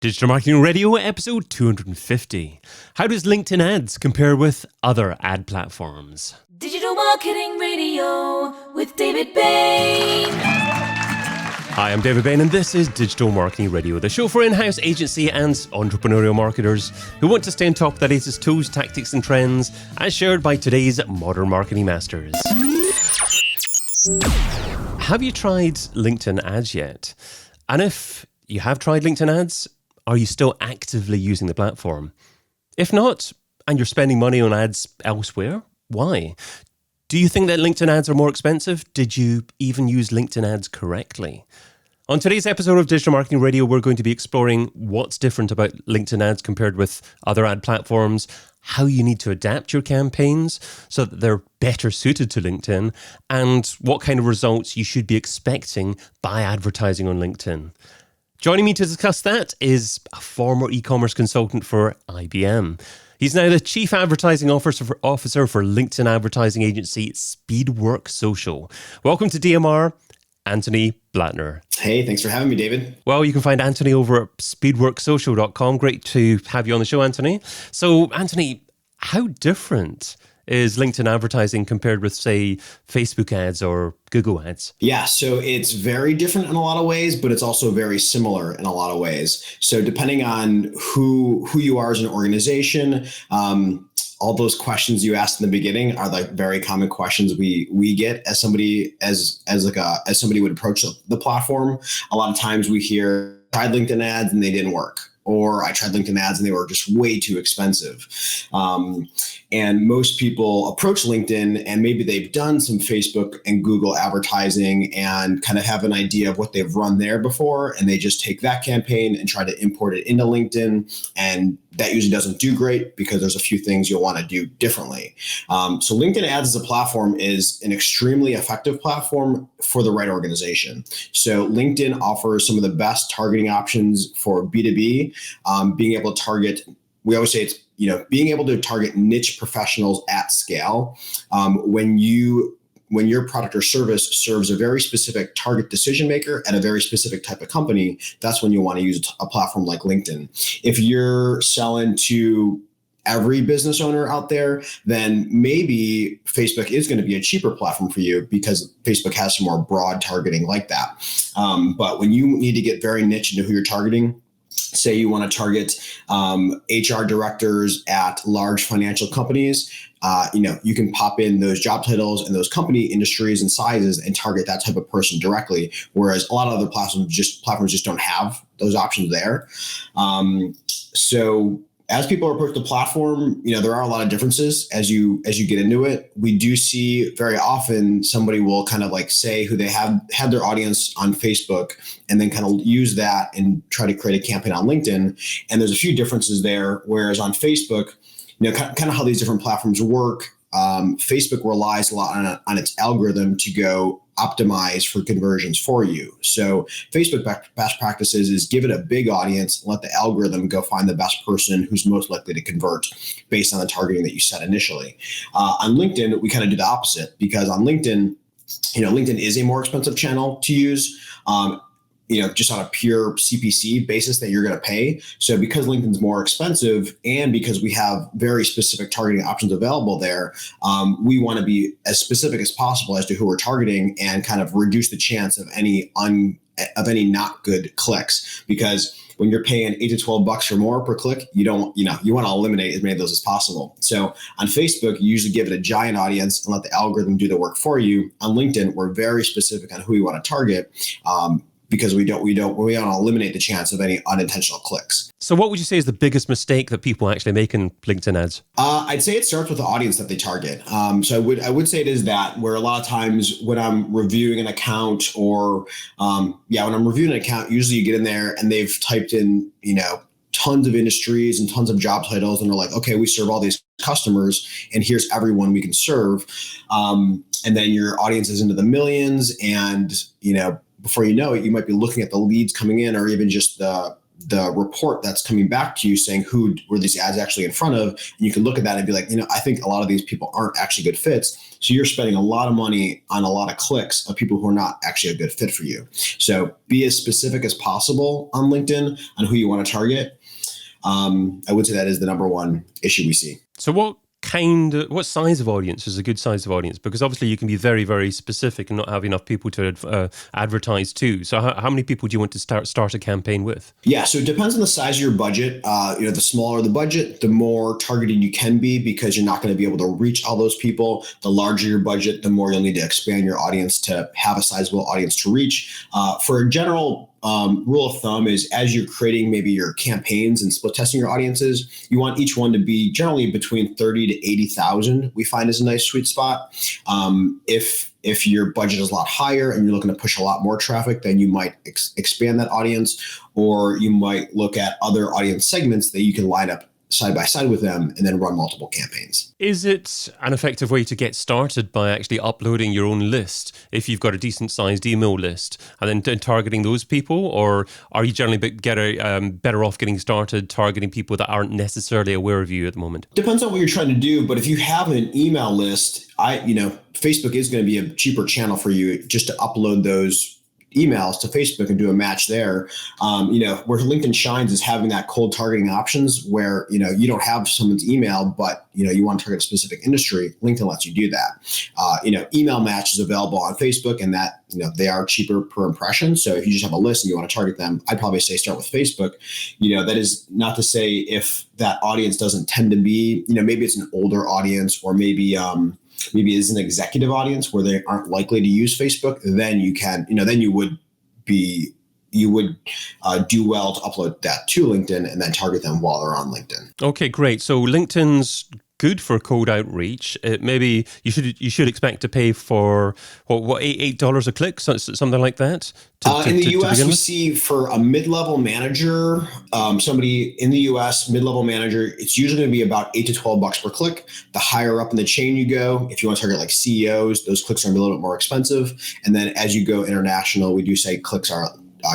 Digital Marketing Radio, episode 250. How does LinkedIn ads compare with other ad platforms? Digital Marketing Radio with David Bain. Hi, I'm David Bain, and this is Digital Marketing Radio, the show for in-house agency and entrepreneurial marketers who want to stay on top of the latest tools, tactics, and trends, as shared by today's modern marketing masters. Have you tried LinkedIn ads yet? And if you have tried LinkedIn ads, are you still actively using the platform? If not, and you're spending money on ads elsewhere, why? Do you think that LinkedIn ads are more expensive? Did you even use LinkedIn ads correctly? On today's episode of Digital Marketing Radio, we're going to be exploring what's different about LinkedIn ads compared with other ad platforms, how you need to adapt your campaigns so that they're better suited to LinkedIn, and what kind of results you should be expecting by advertising on LinkedIn. Joining me to discuss that is a former e-commerce consultant for IBM. He's now the Chief Advertising Officer for LinkedIn advertising agency Speedwork Social. Welcome to DMR, Anthony Blatner. Hey, thanks for having me, David. Well, you can find Anthony over at speedworksocial.com. Great to have you on the show, Anthony. So, Anthony, how different is LinkedIn advertising compared with, say, Facebook ads or Google ads? Yeah, so it's very different in a lot of ways, but it's also very similar in a lot of ways. So depending on who you are as an organization, all those questions you asked in the beginning are like very common questions we get as somebody as somebody would approach the platform. A lot of times we hear, tried LinkedIn ads and they didn't work. Or I tried LinkedIn ads and they were just way too expensive. And most people approach LinkedIn and maybe they've done some Facebook and Google advertising and kind of have an idea of what they've run there before. And they just take that campaign and try to import it into LinkedIn. And that usually doesn't do great because there's a few things you'll want to do differently. So LinkedIn ads as a platform is an extremely effective platform for the right organization. So LinkedIn offers some of the best targeting options for B2B, being able to target, we always say it's, being able to target niche professionals at scale. When your product or service serves a very specific target decision maker at a very specific type of company, that's when you want to use a platform like LinkedIn. If you're selling to every business owner out there, then maybe Facebook is going to be a cheaper platform for you because Facebook has some more broad targeting like that. But when you need to get very niche into who you're targeting, say you want to target HR directors at large financial companies, you can pop in those job titles and those company industries and sizes and target that type of person directly. Whereas a lot of other platforms just don't have those options there. So as people approach the platform, there are a lot of differences as you get into it. We do see very often somebody will kind of like say who they have had their audience on Facebook and then kind of use that and try to create a campaign on LinkedIn. And there's a few differences there. Whereas on Facebook, kind of how these different platforms work, Facebook relies a lot on its algorithm to go optimize for conversions for you. So Facebook best practices is give it a big audience, let the algorithm go find the best person who's most likely to convert based on the targeting that you set initially. On LinkedIn, we kind of do the opposite because on LinkedIn, LinkedIn is a more expensive channel to use. Just on a pure CPC basis that you're going to pay. So because LinkedIn's more expensive and because we have very specific targeting options available there, we want to be as specific as possible as to who we're targeting and kind of reduce the chance of any not good clicks. Because when you're paying $8 to $12 or more per click, you want to eliminate as many of those as possible. So on Facebook, you usually give it a giant audience and let the algorithm do the work for you. On LinkedIn, we're very specific on who we want to target. Because we don't want to eliminate the chance of any unintentional clicks. So what would you say is the biggest mistake that people actually make in LinkedIn ads? I'd say it starts with the audience that they target. So I would say it is that where a lot of times when I'm reviewing an account when I'm reviewing an account, usually you get in there and they've typed in, tons of industries and tons of job titles. And they're like, okay, we serve all these customers and here's everyone we can serve. And then your audience is into the millions and, before you know it, you might be looking at the leads coming in or even just the the report that's coming back to you saying who were these ads actually in front of. And you can look at that and be like, I think a lot of these people aren't actually good fits. So you're spending a lot of money on a lot of clicks of people who are not actually a good fit for you. So be as specific as possible on LinkedIn on who you want to target. I would say that is the number one issue we see. So what size of audience is a good size of audience? Because obviously you can be very, very specific and not have enough people to advertise to. So how many people do you want to start a campaign with? Yeah, so it depends on the size of your budget. The smaller the budget, the more targeted you can be because you're not going to be able to reach all those people. The larger your budget, the more you'll need to expand your audience to have a sizable audience to reach. For a general rule of thumb is as you're creating maybe your campaigns and split testing your audiences, you want each one to be generally between 30 to 80,000. We find is a nice sweet spot. If your budget is a lot higher and you're looking to push a lot more traffic, then you might expand that audience, or you might look at other audience segments that you can line up side by side with them and then run multiple campaigns. Is it an effective way to get started by actually uploading your own list if you've got a decent sized email list and then targeting those people? Or are you generally better off getting started targeting people that aren't necessarily aware of you at the moment? Depends on what you're trying to do. But if you have an email list, Facebook is going to be a cheaper channel for you just to upload those emails to Facebook and do a match there. Where LinkedIn shines is having that cold targeting options where, you don't have someone's email, but, you want to target a specific industry. LinkedIn lets you do that. Email match is available on Facebook and that, they are cheaper per impression. So if you just have a list and you want to target them, I'd probably say start with Facebook. That is not to say if that audience doesn't tend to be, maybe it's an older audience or maybe it's an executive audience where they aren't likely to use Facebook, then you can, then you would do well to upload that to LinkedIn and then target them while they're on LinkedIn. Okay, great. So LinkedIn's good for cold outreach. Maybe you should expect to pay for what $8 a click, something like that. In the US, we see for a mid-level manager, somebody in the US, mid-level manager, it's usually going to be about $8 to $12 per click. The higher up in the chain you go, if you want to target like CEOs, those clicks are a little bit more expensive. And then as you go international, we do say clicks are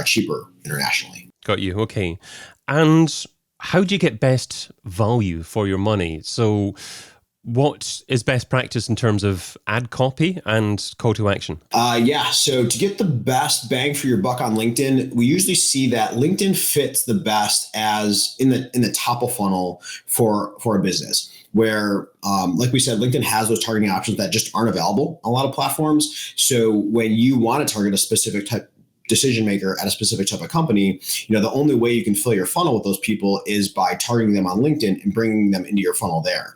cheaper internationally. Got you. Okay. And how do you get best value for your money? So what is best practice in terms of ad copy and call to action? So to get the best bang for your buck on LinkedIn, we usually see that LinkedIn fits the best as in the top of funnel for a business. Where, like we said, LinkedIn has those targeting options that just aren't available on a lot of platforms. So when you want to target a specific decision maker at a specific type of company, the only way you can fill your funnel with those people is by targeting them on LinkedIn and bringing them into your funnel there.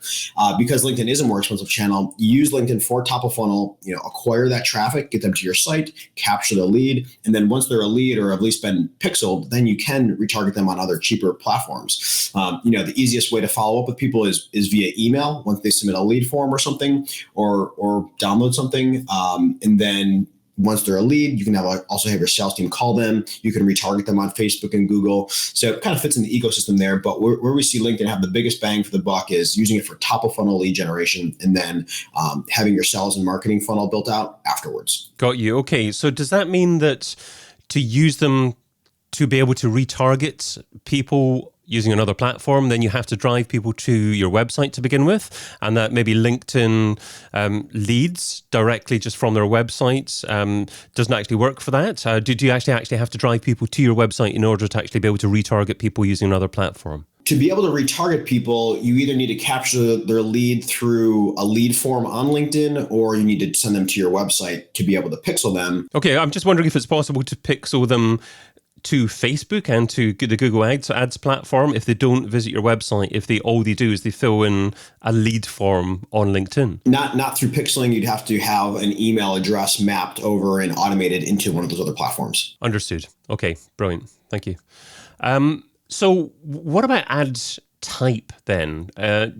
Because LinkedIn is a more expensive channel, you use LinkedIn for top of funnel, acquire that traffic, get them to your site, capture the lead. And then once they're a lead or at least been pixeled, then you can retarget them on other cheaper platforms. The easiest way to follow up with people is via email once they submit a lead form or something, or download something. And then once they're a lead, you can also have your sales team call them. You can retarget them on Facebook and Google. So it kind of fits in the ecosystem there. But where we see LinkedIn have the biggest bang for the buck is using it for top of funnel lead generation and then having your sales and marketing funnel built out afterwards. Got you. Okay. So does that mean that to use them to be able to retarget people using another platform, then you have to drive people to your website to begin with, and that maybe LinkedIn leads directly just from their website doesn't actually work for that? Do you actually have to drive people to your website in order to actually be able to retarget people using another platform? To be able to retarget people, you either need to capture their lead through a lead form on LinkedIn, or you need to send them to your website to be able to pixel them. Okay, I'm just wondering if it's possible to pixel them to Facebook and to the Google Ads platform if they don't visit your website, if all they do is they fill in a lead form on LinkedIn. Not through pixeling. You'd have to have an email address mapped over and automated into one of those other platforms. Understood. Okay, brilliant. Thank you. So what about ads type then?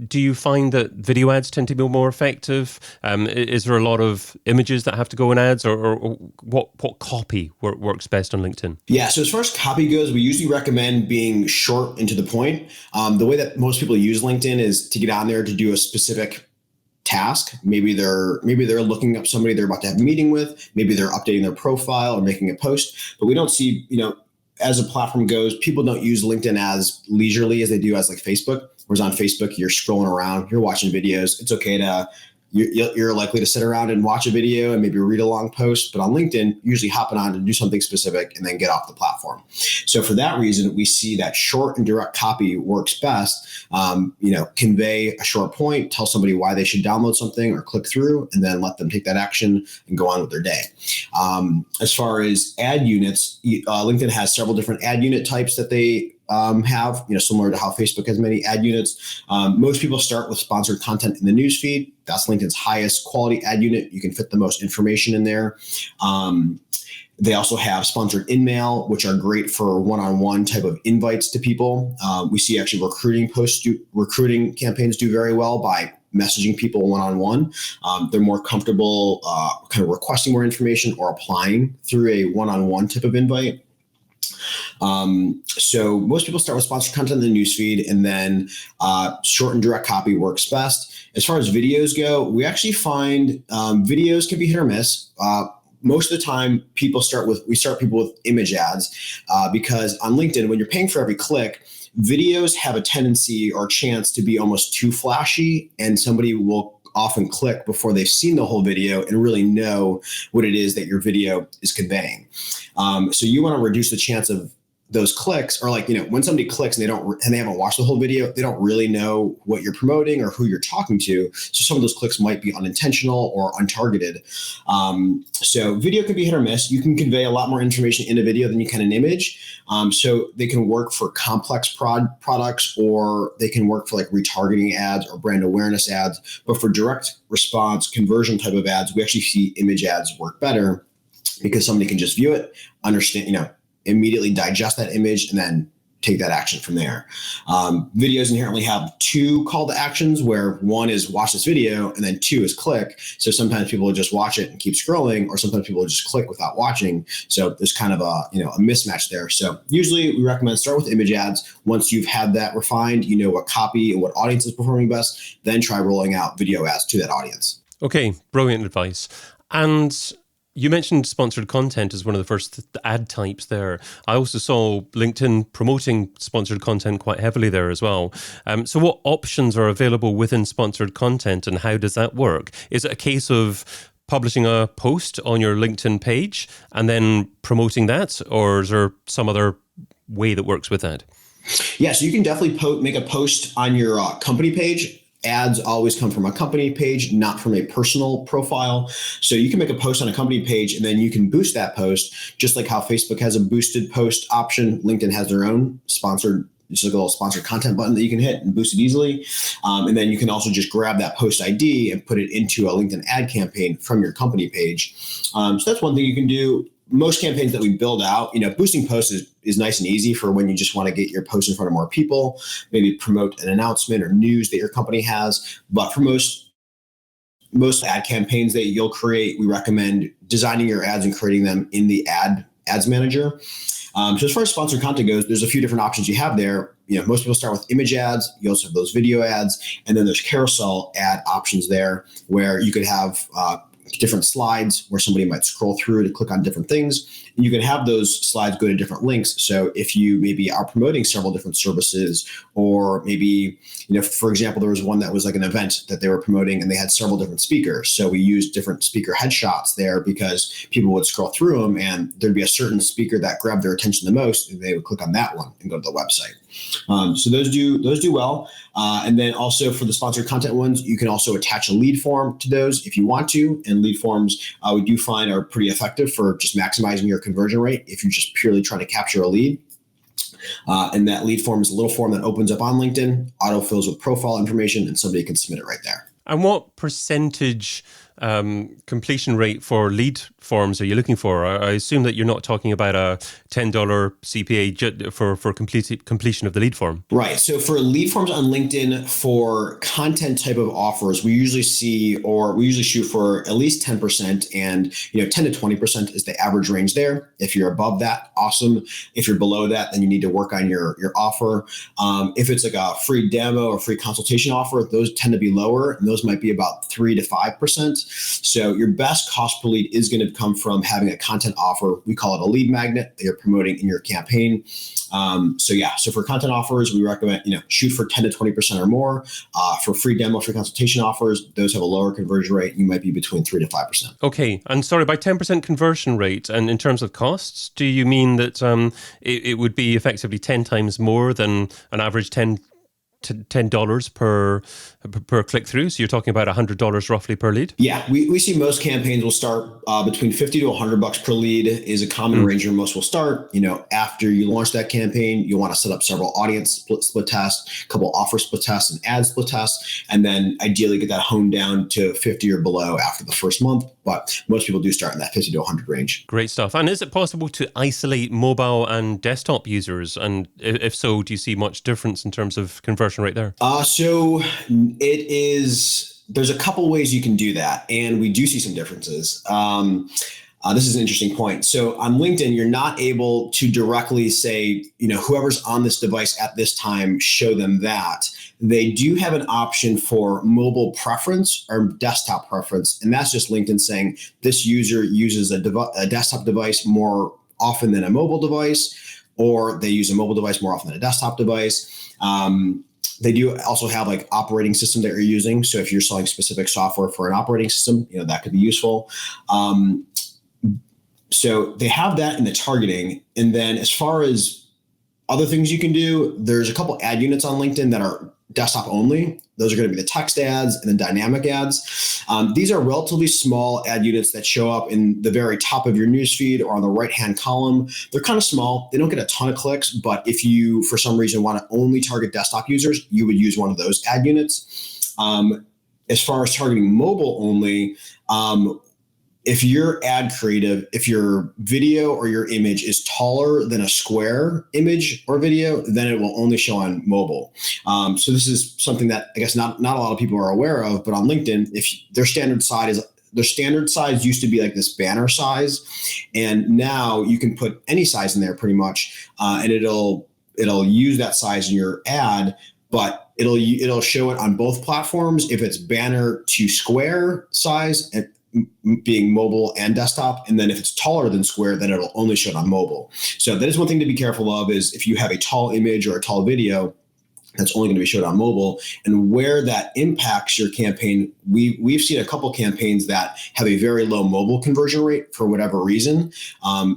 Do you find that video ads tend to be more effective? Is there a lot of images that have to go in ads, or what copy works best on LinkedIn? Yeah, so as far as copy goes, we usually recommend being short and to the point. The way that most people use LinkedIn is to get on there to do a specific task. Maybe they're looking up somebody they're about to have a meeting with. Maybe they're updating their profile or making a post. But we don't see, as a platform goes, people don't use LinkedIn as leisurely as they do as like Facebook. Whereas on Facebook, you're scrolling around, you're watching videos. It's okay to, you're likely to sit around and watch a video and maybe read a long post. But on LinkedIn, usually hopping on to do something specific and then get off the platform. So for that reason, we see that short and direct copy works best. Convey a short point, tell somebody why they should download something or click through, and then let them take that action and go on with their day. As far as ad units, LinkedIn has several different ad unit types that they have, similar to how Facebook has many ad units. Most people start with sponsored content in the newsfeed. That's LinkedIn's highest quality ad unit. You can fit the most information in there. They also have sponsored in-mail, which are great for one-on-one type of invites to people. We see actually recruiting campaigns do very well by messaging people one-on-one. They're more comfortable kind of requesting more information or applying through a one-on-one type of invite. So most people start with sponsored content in the newsfeed, and then short and direct copy works best. As far as videos go, we actually find videos can be hit or miss. Most of the time, we start people with image ads because on LinkedIn, when you're paying for every click, videos have a tendency or chance to be almost too flashy, and somebody will often click before they've seen the whole video and really know what it is that your video is conveying. So you want to reduce the chance of those clicks, or when somebody clicks and they haven't watched the whole video, they don't really know what you're promoting or who you're talking to. So some of those clicks might be unintentional or untargeted. So video can be hit or miss. You can convey a lot more information in a video than you can an image. So they can work for complex products, or they can work for like retargeting ads or brand awareness ads. But for direct response conversion type of ads, we actually see image ads work better because somebody can just view it, understand, immediately digest that image, and then take that action from there. Videos inherently have two call to actions, where one is watch this video and then two is click. So sometimes people will just watch it and keep scrolling, or sometimes people will just click without watching. So there's kind of a mismatch there. So usually we recommend start with image ads. Once you've had that refined, what copy and what audience is performing best, then try rolling out video ads to that audience. Okay, brilliant advice. And you mentioned sponsored content as one of the first ad types there. I also saw LinkedIn promoting sponsored content quite heavily there as well. So what options are available within sponsored content, and how does that work? Is it a case of publishing a post on your LinkedIn page and then promoting that, or is there some other way that works with that? Yeah, so you can definitely make a post on your company page. Ads always come from a company page, not from a personal profile. So you can make a post on a company page, and then you can boost that post, just like how Facebook has a boosted post option. LinkedIn has their own sponsored, just like a little sponsored content button that you can hit and boost it easily. And then you can also just grab that post ID and put it into a LinkedIn ad campaign from your company page. So that's one thing you can do. Most campaigns that we build out, boosting posts is nice and easy for when you just want to get your post in front of more people, maybe promote an announcement or news that your company has. But for most ad campaigns that you'll create, we recommend designing your ads and creating them in the ads manager. So as far as sponsored content goes, there's a few different options you have there. Most people start with image ads. You also have those video ads, and then there's carousel ad options there, where you could have different slides where somebody might scroll through to click on different things. And you can have those slides go to different links. So if you maybe are promoting several different services, or maybe, for example, there was one that was like an event that they were promoting and they had several different speakers. So we used different speaker headshots there because people would scroll through them and there'd be a certain speaker that grabbed their attention the most, and they would click on that one and go to the website. So those do well. And then also for the sponsored content ones, you can also attach a lead form to those if you want to. And lead forms we do find are pretty effective for just maximizing your conversion rate if you're just purely trying to capture a lead. And that lead form is a little form that opens up on LinkedIn, autofills with profile information, and somebody can submit it right there. And what percentage completion rate for lead forms are you looking for? I assume that you're not talking about a $10 CPA for completion of the lead form. Right. So for lead forms on LinkedIn, for content type of offers, we usually shoot for at least 10%, and 10 to 20% is the average range there. If you're above that, awesome. If you're below that, then you need to work on your offer. If it's like a free demo or free consultation offer, those tend to be lower, and those might be about 3 to 5%. content. So your best cost per lead is going to come from having a content offer. We call it a lead magnet that you're promoting in your campaign. So for content offers, we recommend, shoot for 10 to 20% or more. For free demo, free consultation offers, those have a lower conversion rate. You might be between 3 to 5%. Okay. And sorry, by 10% conversion rate, and in terms of costs, do you mean that it would be effectively 10 times more than an average $10 per click through? So you're talking about $100 roughly per lead? Yeah, we see most campaigns will start between $50 to $100 per lead is a common range where most will start. After you launch that campaign, you want to set up several audience split tests, a couple offer split tests and ad split tests, and then ideally get that honed down to 50 or below after the first month. But most people do start in that 50 to 100 range. Great stuff. And is it possible to isolate mobile and desktop users? And if so, do you see much difference in terms of conversion rate there? So it is, there's a couple ways you can do that. And we do see some differences. This is an interesting point. So on LinkedIn, you're not able to directly say, whoever's on this device at this time, show them that. They do have an option for mobile preference or desktop preference. And that's just LinkedIn saying this user uses a desktop device more often than a mobile device, or they use a mobile device more often than a desktop device. They do also have like operating system that you're using. So if you're selling specific software for an operating system, that could be useful. So they have that in the targeting. And then as far as other things you can do, there's a couple ad units on LinkedIn that are desktop only. Those are going to be the text ads and the dynamic ads. These are relatively small ad units that show up in the very top of your newsfeed or on the right-hand column. They're kind of small. They don't get a ton of clicks, but if you, for some reason, want to only target desktop users, you would use one of those ad units. As far as targeting mobile only, if your ad creative, if your video or your image is taller than a square image or video, then it will only show on mobile. So this is something that I guess not a lot of people are aware of, but on LinkedIn, if their standard size used to be like this banner size, and now you can put any size in there pretty much, and it'll use that size in your ad, but it'll show it on both platforms if it's banner to square size, and being mobile and desktop. And then if it's taller than square, then it'll only show it on mobile. So that is one thing to be careful of, is if you have a tall image or a tall video, that's only going to be showed on mobile. And where that impacts your campaign, we've seen a couple campaigns that have a very low mobile conversion rate for whatever reason.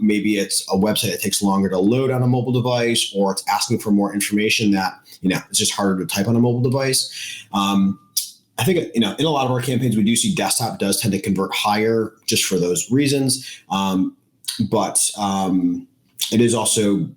Maybe it's a website that takes longer to load on a mobile device, or it's asking for more information that, it's just harder to type on a mobile device. I think, in a lot of our campaigns, we do see desktop does tend to convert higher just for those reasons. But it is also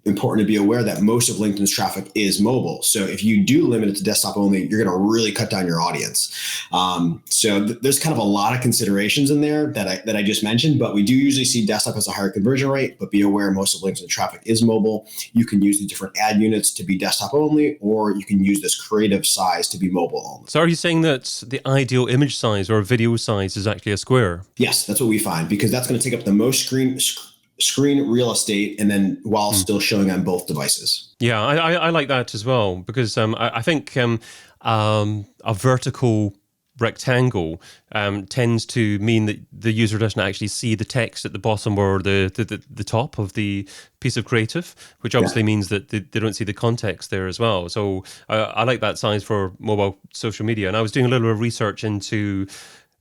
important to be aware that most of LinkedIn's traffic is mobile. So if you do limit it to desktop only, you're going to really cut down your audience. There's kind of a lot of considerations in there that I just mentioned, but we do usually see desktop as a higher conversion rate, but be aware most of LinkedIn traffic is mobile. You can use the different ad units to be desktop only, or you can use this creative size to be mobile only. So are you saying that the ideal image size or video size is actually a square? Yes, that's what we find, because that's going to take up the most screen real estate, and then while still showing on both devices. Yeah, I like that as well, because I think a vertical rectangle tends to mean that the user doesn't actually see the text at the bottom or the top of the piece of creative, which obviously means that they don't see the context there as well. So I like that size for mobile social media. And I was doing a little bit of research into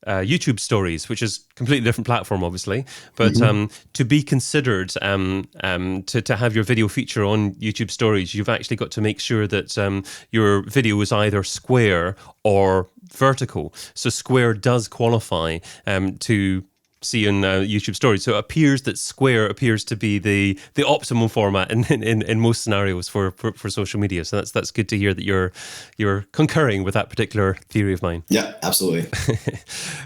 YouTube stories, which is a completely different platform, obviously, but to be considered to have your video feature on YouTube stories, you've actually got to make sure that your video is either square or vertical. So square does qualify to see in YouTube stories. So it appears that square appears to be the optimum format in most scenarios for social media. So that's good to hear that you're concurring with that particular theory of mine. Yeah, absolutely.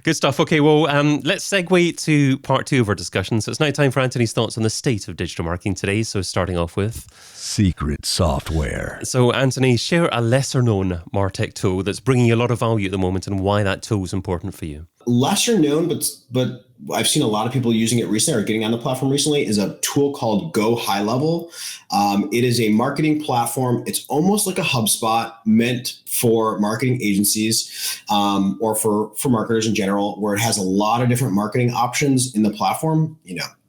Good stuff. Okay, well, let's segue to part 2 of our discussion. So it's now time for Anthony's thoughts on the state of digital marketing today. So starting off with secret software. So Anthony, share a lesser known MarTech tool that's bringing you a lot of value at the moment and why that tool is important for you. lesser known, but I've seen a lot of people using it recently or getting on the platform recently, is a tool called Go High Level. It is a marketing platform. It's almost like a HubSpot meant for marketing agencies or for marketers in general, where it has a lot of different marketing options in the platform.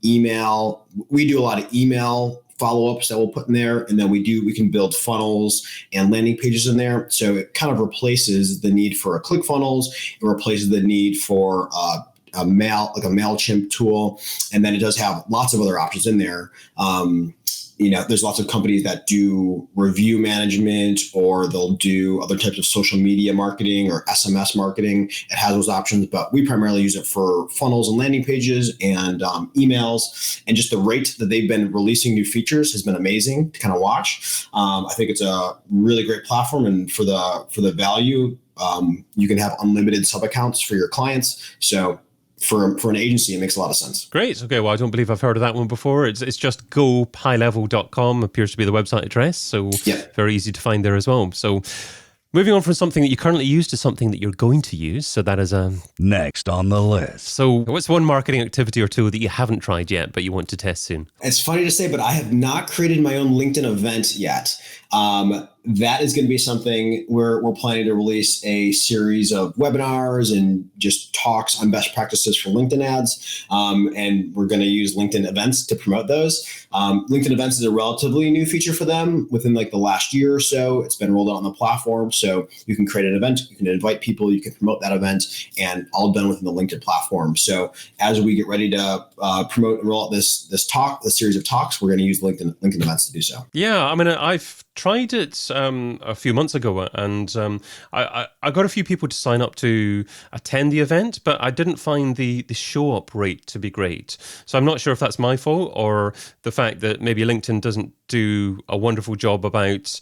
Email. We do a lot of email follow-ups that we'll put in there, and then we can build funnels and landing pages in there. So it kind of replaces the need for a ClickFunnels. It replaces the need for a MailChimp tool, and then it does have lots of other options in there. There's lots of companies that do review management, or they'll do other types of social media marketing or SMS marketing. It has those options, but we primarily use it for funnels and landing pages and emails. And just the rate that they've been releasing new features has been amazing to kind of watch. I think it's a really great platform, and for the value, you can have unlimited sub accounts for your clients. So for an agency, it makes a lot of sense. Great. Okay. Well, I don't believe I've heard of that one before. It's just gohighlevel.com appears to be the website address. So very easy to find there as well. So moving on from something that you currently use to something that you're going to use. So that is next on the list. So what's one marketing activity or tool that you haven't tried yet, but you want to test soon? It's funny to say, but I have not created my own LinkedIn event yet. That is going to be something we're planning to release a series of webinars and just talks on best practices for LinkedIn ads. And we're going to use LinkedIn events to promote those. LinkedIn events is a relatively new feature for them within like the last year or so. It's been rolled out on the platform. So you can create an event, you can invite people, you can promote that event, and all done within the LinkedIn platform. So as we get ready to promote and roll out this series of talks, we're going to use LinkedIn events to do so. Yeah, I mean, I've tried it a few months ago, and I got a few people to sign up to attend the event, but I didn't find the show up rate to be great. So I'm not sure if that's my fault or the fact that maybe LinkedIn doesn't do a wonderful job about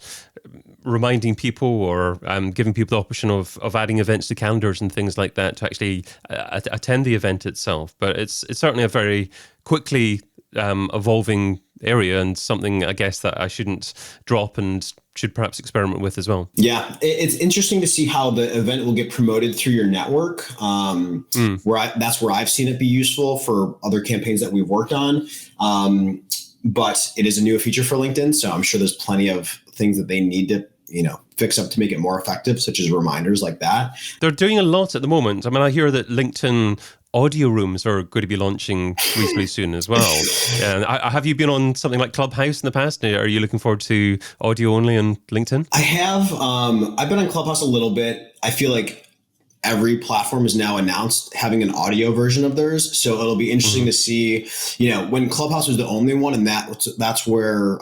reminding people or giving people the option of adding events to calendars and things like that to actually attend the event itself. But it's certainly a very quickly evolving area, and something I guess that I shouldn't drop and should perhaps experiment with as well. Yeah, it's interesting to see how the event will get promoted through your network. That's where I've seen it be useful for other campaigns that we've worked on. But it is a new feature for LinkedIn, so I'm sure there's plenty of things that they need to fix up to make it more effective, such as reminders like that. They're doing a lot at the moment. I mean, I hear that LinkedIn audio rooms are going to be launching reasonably soon as well. And have you been on something like Clubhouse in the past? Are you looking forward to audio only on LinkedIn? I have. I've been on Clubhouse a little bit. I feel like every platform is now announced having an audio version of theirs. So it'll be interesting to see, when Clubhouse was the only one, and that's where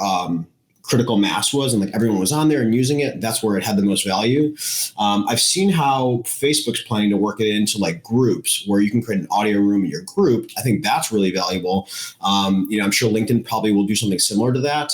critical mass was, and like everyone was on there and using it. That's where it had the most value. I've seen how Facebook's planning to work it into like groups where you can create an audio room in your group. I think that's really valuable. I'm sure LinkedIn probably will do something similar to that.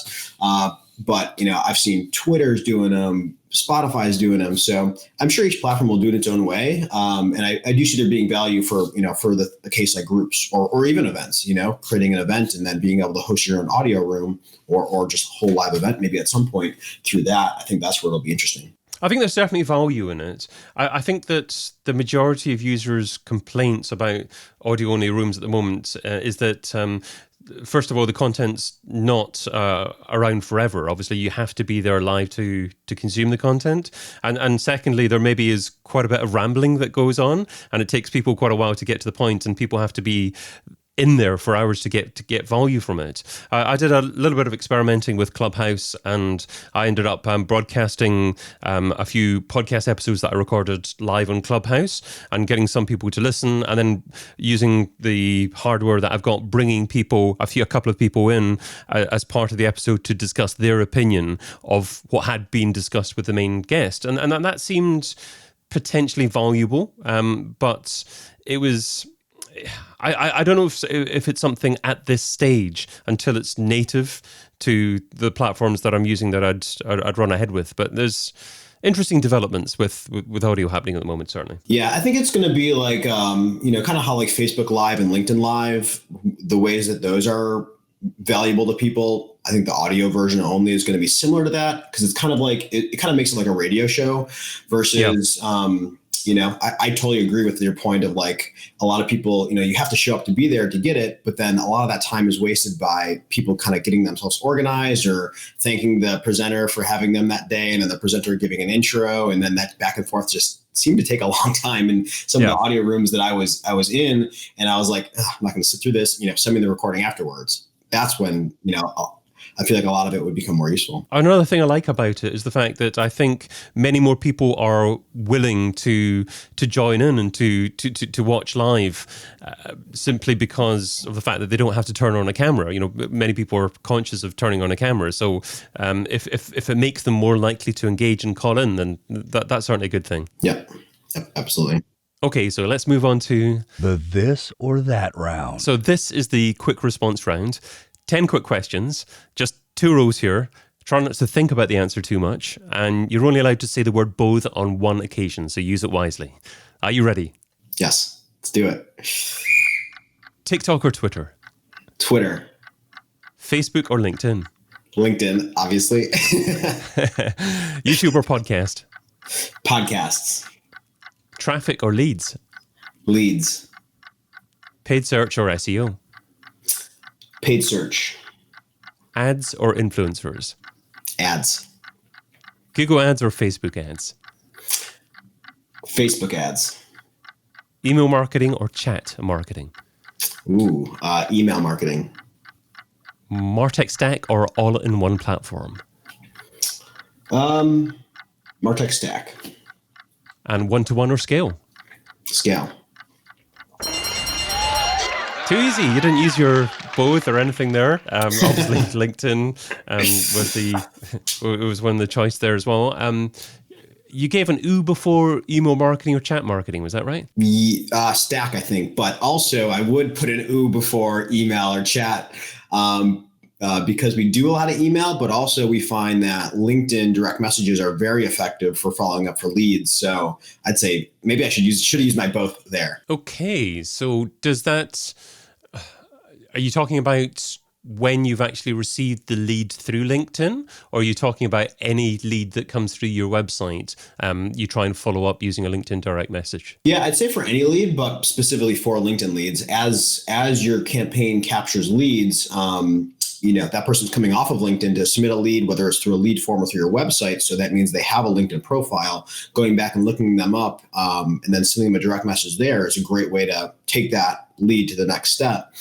But I've seen Twitter's doing them, Spotify's doing them. So I'm sure each platform will do it its own way. And I do see there being value for the case like groups or even events, creating an event and then being able to host your own audio room or just a whole live event, maybe at some point through that. I think that's where it'll be interesting. I think there's definitely value in it. I think that the majority of users' complaints about audio-only rooms at the moment is that first of all, the content's not around forever. Obviously, you have to be there live to consume the content. And secondly, there maybe is quite a bit of rambling that goes on, and it takes people quite a while to get to the point, and people have to be in there for hours to get value from it. I did a little bit of experimenting with Clubhouse, and I ended up broadcasting a few podcast episodes that I recorded live on Clubhouse and getting some people to listen, and then using the hardware that I've got, bringing a couple of people in as part of the episode to discuss their opinion of what had been discussed with the main guest. And that seemed potentially valuable, but it was... I don't know if it's something at this stage until it's native to the platforms that I'm using that I'd run ahead with. But there's interesting developments with audio happening at the moment, certainly. Yeah, I think it's going to be like, kind of how like Facebook Live and LinkedIn Live, the ways that those are valuable to people. I think the audio version only is going to be similar to that because it's kind of like, it kind of makes it like a radio show versus, I totally agree with your point of like a lot of people, you have to show up to be there to get it, but then a lot of that time is wasted by people kind of getting themselves organized or thanking the presenter for having them that day, and then the presenter giving an intro, and then that back and forth just seemed to take a long time in some of the audio rooms that I was in, and I was like, I'm not going to sit through this. Send me the recording afterwards. That's when I feel like a lot of it would become more useful. Another thing I like about it is the fact that I think many more people are willing to join in and to watch live simply because of the fact that they don't have to turn on a camera. Many people are conscious of turning on a camera. So if it makes them more likely to engage and call in, then that's certainly a good thing. Yep, absolutely. Okay, so let's move on to the this or that round. So this is the quick response round. 10 quick questions, just 2 rows here. Try not to think about the answer too much, and you're only allowed to say the word both on one occasion, so use it wisely. Are you ready? Yes, let's do it. TikTok or Twitter? Twitter. Facebook or LinkedIn? LinkedIn, obviously. YouTube or podcast? Podcasts. Traffic or leads? Leads. Paid search or SEO? Paid search. Ads or influencers? Ads. Google ads or Facebook ads? Facebook ads. Email marketing or chat marketing? Email marketing. MarTech stack or all-in-one platform? MarTech stack. And one-to-one or scale? Scale. Too easy. You didn't use your both or anything there. Obviously, LinkedIn was one of the choice there as well. You gave an oo before email marketing or chat marketing. Was that right? Stack, I think. But also, I would put an oo before email or chat because we do a lot of email, but also we find that LinkedIn direct messages are very effective for following up for leads. So I'd say maybe I should have used my both there. Okay. So does that... Are you talking about when you've actually received the lead through LinkedIn, or are you talking about any lead that comes through your website? You try and follow up using a LinkedIn direct message? Yeah, I'd say for any lead, but specifically for LinkedIn leads. As your campaign captures leads, that person's coming off of LinkedIn to submit a lead, whether it's through a lead form or through your website. So that means they have a LinkedIn profile. Going back and looking them up and then sending them a direct message there is a great way to take that lead to the next step.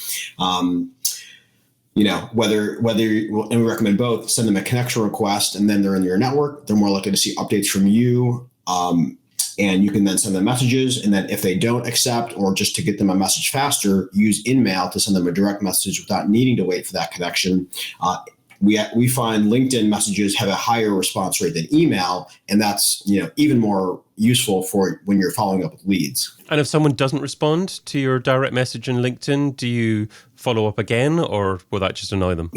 Whether and we recommend both, send them a connection request and then they're in your network. They're more likely to see updates from you. And you can then send them messages. And then if they don't accept, or just to get them a message faster, use InMail to send them a direct message without needing to wait for that connection. We find LinkedIn messages have a higher response rate than email. And that's, even more useful for when you're following up with leads. And if someone doesn't respond to your direct message in LinkedIn, do you follow up again, or will that just annoy them?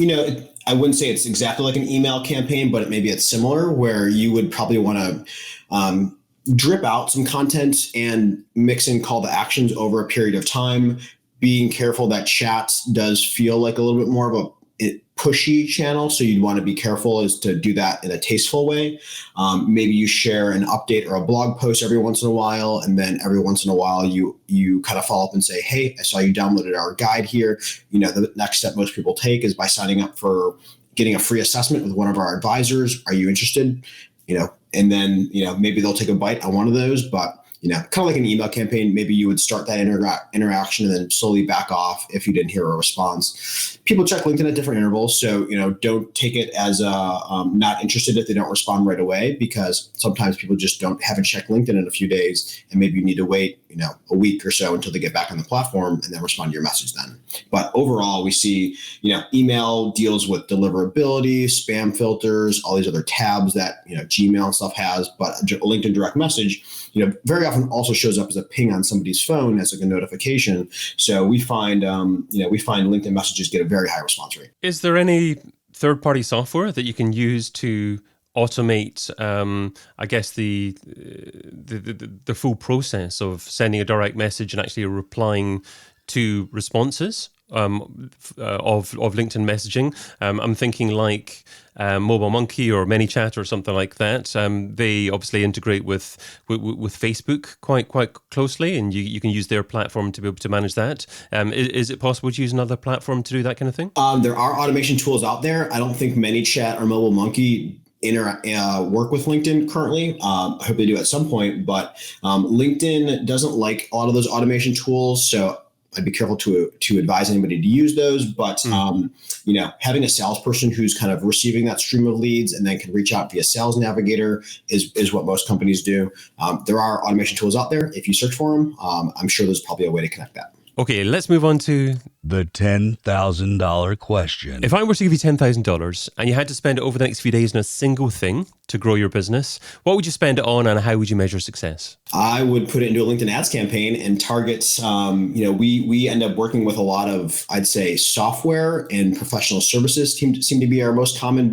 I wouldn't say it's exactly like an email campaign, but maybe it's similar, where you would probably want to drip out some content and mix in call to actions over a period of time, being careful that chat does feel like a little bit more of a pushy channel. So you'd want to be careful as to do that in a tasteful way. Maybe you share an update or a blog post every once in a while. And then every once in a while, you kind of follow up and say, hey, I saw you downloaded our guide here. The next step most people take is by signing up for getting a free assessment with one of our advisors. Are you interested? And then, maybe they'll take a bite on one of those, but kind of like an email campaign, maybe you would start that interaction and then slowly back off if you didn't hear a response. People check LinkedIn at different intervals. So, don't take it as not interested if they don't respond right away, because sometimes people just haven't checked LinkedIn in a few days, and maybe you need to wait, a week or so until they get back on the platform and then respond to your message then. But overall, we see, email deals with deliverability, spam filters, all these other tabs that, Gmail and stuff has, but a LinkedIn direct message, very often also shows up as a ping on somebody's phone as like a notification. So we find LinkedIn messages get a very high response rate. Is there any third-party software that you can use to automate, I guess, the full process of sending a direct message and actually replying to responses? of LinkedIn messaging. I'm thinking like Mobile Monkey or ManyChat or something like that. They obviously integrate with Facebook quite closely, and you can use their platform to be able to manage that. Is it possible to use another platform to do that kind of thing? There are automation tools out there. I don't think ManyChat or Mobile Monkey work with LinkedIn currently. I hope they do at some point, but LinkedIn doesn't like a lot of those automation tools. So I'd be careful to advise anybody to use those. But having a salesperson who's kind of receiving that stream of leads and then can reach out via Sales Navigator is what most companies do. There are automation tools out there. If you search for them, I'm sure there's probably a way to connect that. Okay, let's move on to the $10,000 question. If I were to give you $10,000 and you had to spend it over the next few days on a single thing to grow your business, what would you spend it on and how would you measure success? I would put it into a LinkedIn ads campaign and target, we end up working with a lot of, I'd say, software and professional services seem to be our most common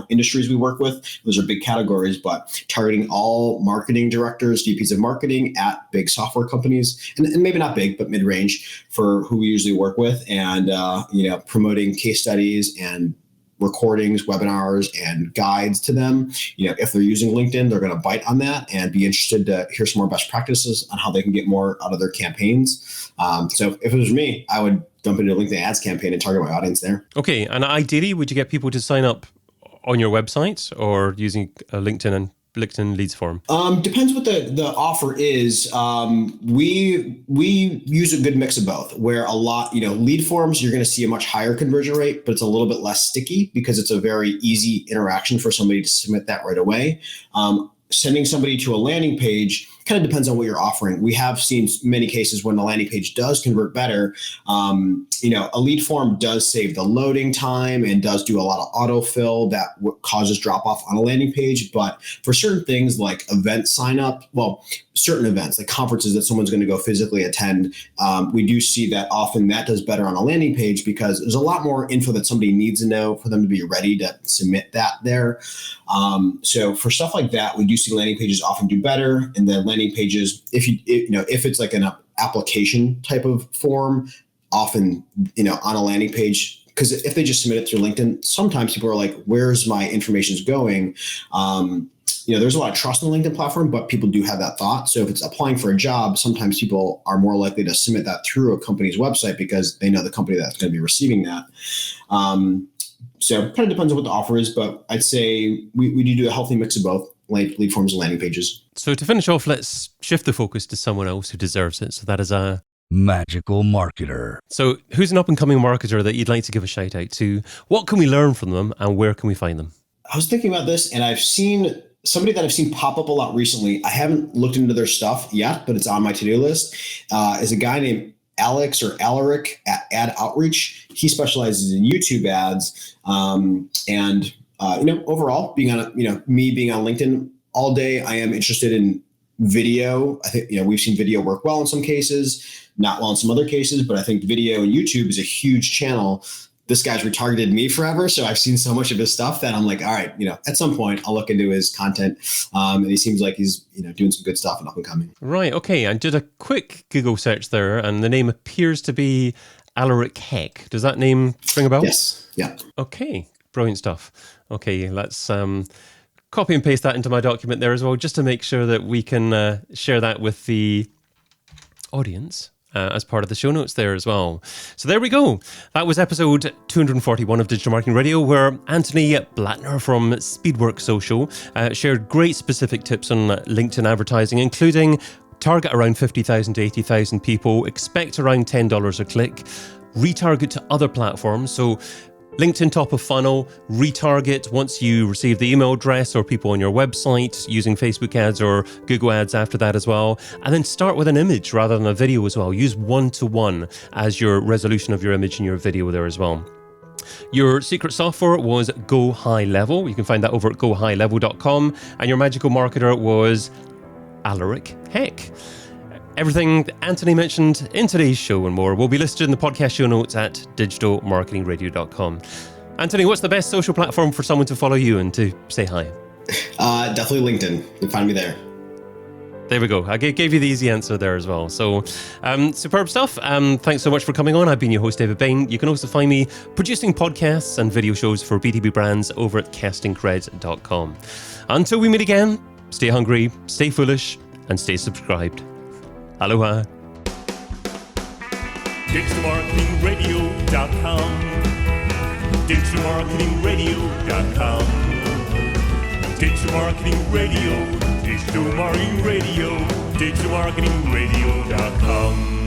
industries we work with. Those are big categories, but targeting all marketing directors, VPs of marketing at big software companies, and maybe not big, but mid-range for who we usually work with, and promoting case studies and recordings, webinars, and guides to them. If they're using LinkedIn, they're going to bite on that and be interested to hear some more best practices on how they can get more out of their campaigns. So if it was me, I would dump into a LinkedIn ads campaign and target my audience there. Okay. And ideally, would you get people to sign up on your website or using LinkedIn leads form? Depends what the offer is. We use a good mix of both, where a lot, lead forms, you're going to see a much higher conversion rate, but it's a little bit less sticky because it's a very easy interaction for somebody to submit that right away. Sending somebody to a landing page kind of depends on what you're offering. We have seen many cases when the landing page does convert better. A lead form does save the loading time and does do a lot of autofill that causes drop off on a landing page. But for certain things like event sign up, certain events like conferences that someone's going to go physically attend, we do see that often that does better on a landing page because there's a lot more info that somebody needs to know for them to be ready to submit that there. So for stuff like that, we do see landing pages often do better. And then landing pages, if it's like an application type of form, often, on a landing page, because if they just submit it through LinkedIn, sometimes people are like, where's my information's going? There's a lot of trust in the LinkedIn platform, but people do have that thought. So if it's applying for a job, sometimes people are more likely to submit that through a company's website because they know the company that's going to be receiving that. So it kind of depends on what the offer is, but I'd say we do a healthy mix of both lead forms and landing pages. So to finish off, let's shift the focus to someone else who deserves it. So that is a magical marketer. So who's an up-and-coming marketer that you'd like to give a shout out to? What can we learn from them and where can we find them? I was thinking about this and I've seen somebody that I've seen pop up a lot recently. I haven't looked into their stuff yet, but it's on my to-do list, is a guy named Alex or Alaric at Ad Outreach. He specializes in YouTube ads. Overall being on, me being on LinkedIn all day, I am interested in video. I think, we've seen video work well in some cases, not well in some other cases, but I think video and YouTube is a huge channel. This guy's retargeted me forever. So I've seen so much of his stuff that I'm like, all right, at some point I'll look into his content. And he seems like he's, doing some good stuff and up and coming. Right. Okay. I did a quick Google search there and the name appears to be Alaric Heck. Does that name ring a bell? Yes. Yeah. Okay. Brilliant stuff. Okay. Let's copy and paste that into my document there as well, just to make sure that we can share that with the audience. As part of the show notes there as well. So there we go. That was episode 241 of Digital Marketing Radio, where Anthony Blatner from Speedwork Social shared great specific tips on LinkedIn advertising, including target around 50,000 to 80,000 people, expect around $10 a click, retarget to other platforms. So LinkedIn top of funnel, retarget once you receive the email address or people on your website, using Facebook ads or Google ads after that as well. And then start with an image rather than a video as well. Use 1-to-1 as your resolution of your image in your video there as well. Your secret software was Go High Level. You can find that over at gohighlevel.com. And your magical marketer was Alaric Heck. Everything Anthony mentioned in today's show and more will be listed in the podcast show notes at digitalmarketingradio.com. Anthony, what's the best social platform for someone to follow you and to say hi? Definitely LinkedIn. You can find me there. There we go. I gave you the easy answer there as well. So, superb stuff. Thanks so much for coming on. I've been your host, David Bain. You can also find me producing podcasts and video shows for B2B brands over at castingcred.com. Until we meet again, stay hungry, stay foolish, and stay subscribed. Aloha. DigitalMarketingRadio.com. DigitalMarketingRadio.com. Digital Marketing Radio, Digital Marketing Radio, DigitalMarketingRadio.com.